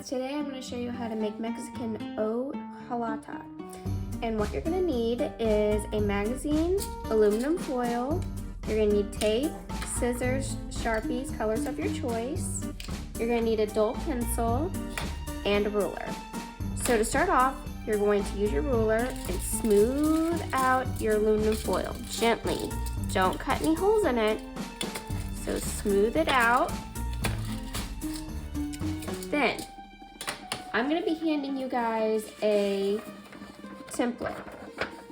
guys, today I'm going to show you how to make Mexican Hojalata. And what you're going to need is a magazine, aluminum foil, you're going to need tape, scissors, Sharpies, colors of your choice, you're going to need a dull pencil, and a ruler. So to start off, you're going to use your ruler and smooth out your aluminum foil gently. Don't cut any holes in it. So smooth it out. Then, I'm going to be handing you guys a template.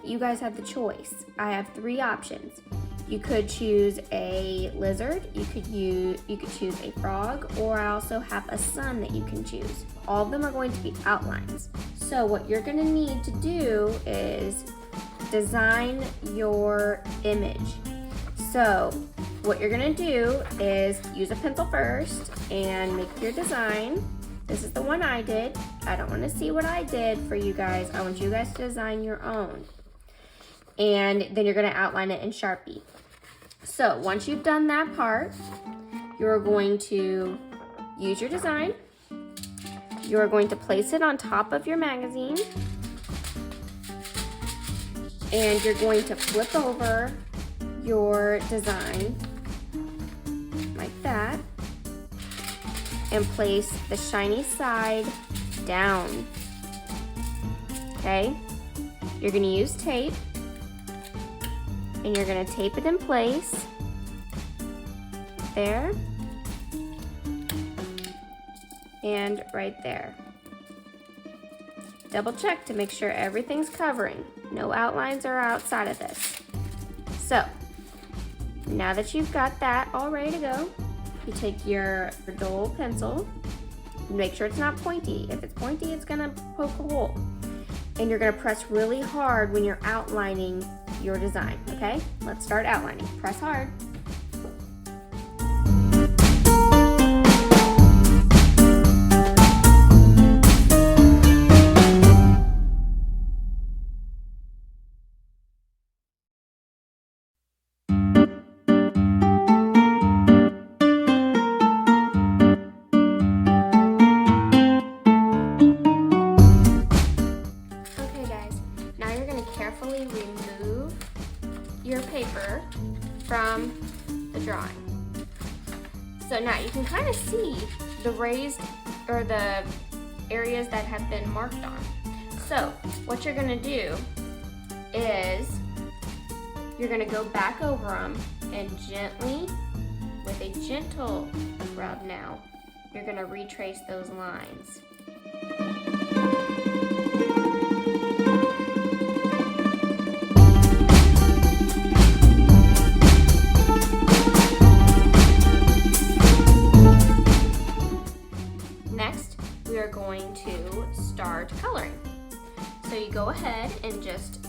You guys have the choice. I have 3 options. You could choose a lizard, you could choose a frog, or I also have a sun that you can choose. All of them are going to be outlines. So what you're going to need to do is design your image. So what you're gonna do is use a pencil first and make your design. This is the one I did. I don't want to see what I did for you guys. I want you guys to design your own. And then you're gonna outline it in Sharpie. So once you've done that part, you're going to use your design. You're going to place it on top of your magazine. And you're going to flip over your design like that and place the shiny side down. Okay, you're going to use tape and you're going to tape it in place there and right there. Double check to make sure everything's covering. No outlines are outside of this. So now that you've got that all ready to go, you take your dull pencil, make sure it's not pointy. If it's pointy, it's gonna poke a hole. And you're gonna press really hard when you're outlining your design, okay? Let's start outlining. Press hard. Carefully remove your paper from the drawing. So now you can kind of see the raised or the areas that have been marked on. So what you're going to do is you're going to go back over them and gently, with a gentle rub now, you're going to retrace those lines. We are going to start coloring. So you go ahead and just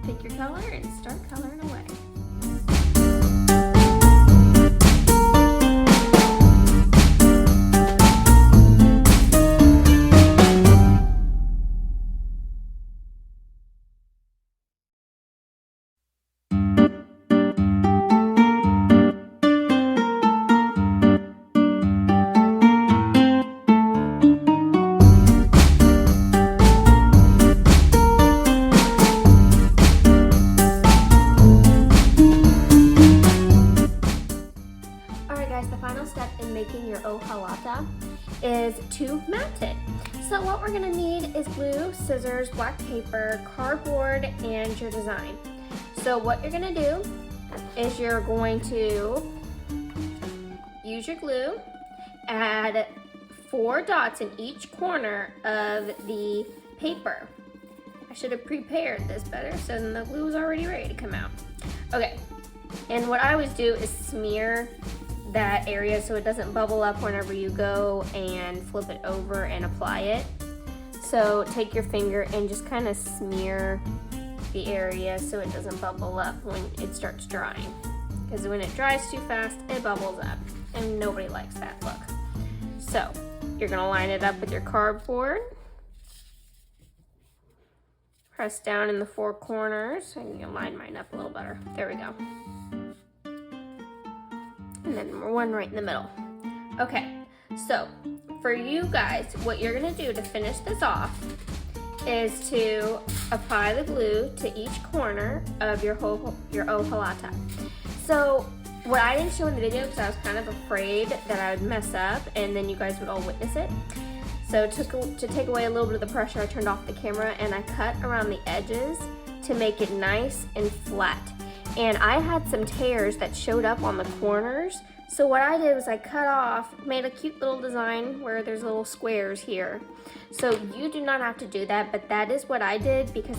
pick your color and start coloring away. The final step in making your Hojalata is to mount it. So what we're going to need is glue, scissors, black paper, cardboard, and your design. So what you're going to do is you're going to use your glue, add 4 dots in each corner of the paper. I should have prepared this better so then the glue is already ready to come out. Okay, and what I always do is smear that area so it doesn't bubble up whenever you go and flip it over and apply it. So take your finger and just kind of smear the area so it doesn't bubble up when it starts drying. Because when it dries too fast, it bubbles up and nobody likes that look. So you're gonna line it up with your cardboard. Press down in the 4 corners. I can line mine up a little better. There we go. And then one right in the middle. Okay, so for you guys, what you're gonna do to finish this off is to apply the glue to each corner of your Hojalata. So what I didn't show in the video because I was kind of afraid that I would mess up and then you guys would all witness it. So to take away a little bit of the pressure, I turned off the camera and I cut around the edges to make it nice and flat. And I had some tears that showed up on the corners. So what I did was I cut off, made a cute little design where there's little squares here. So you do not have to do that, but that is what I did because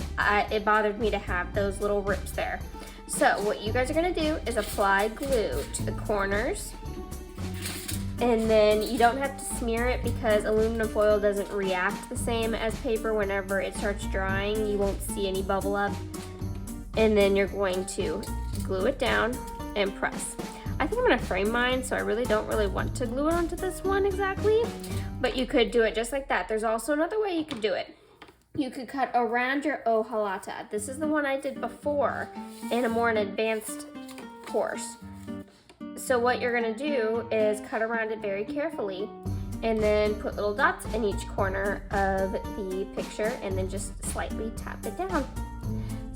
it bothered me to have those little rips there. So what you guys are gonna do is apply glue to the corners. And then you don't have to smear it because aluminum foil doesn't react the same as paper. Whenever it starts drying, you won't see any bubble up. And then you're going to glue it down and press. I think I'm gonna frame mine, so I don't really want to glue it onto this one exactly, but you could do it just like that. There's also another way you could do it. You could cut around your Hojalata. This is the one I did before in a more advanced course. So what you're gonna do is cut around it very carefully and then put little dots in each corner of the picture and then just slightly tap it down.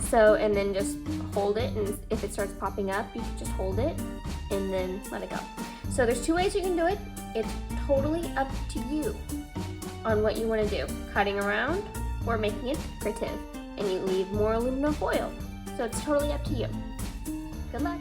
So, and then just hold it, and if it starts popping up, you can just hold it and then let it go. So there's two ways you can do it. It's totally up to you on what you wanna do, cutting around or making it decorative, and you leave more aluminum foil. So it's totally up to you. Good luck.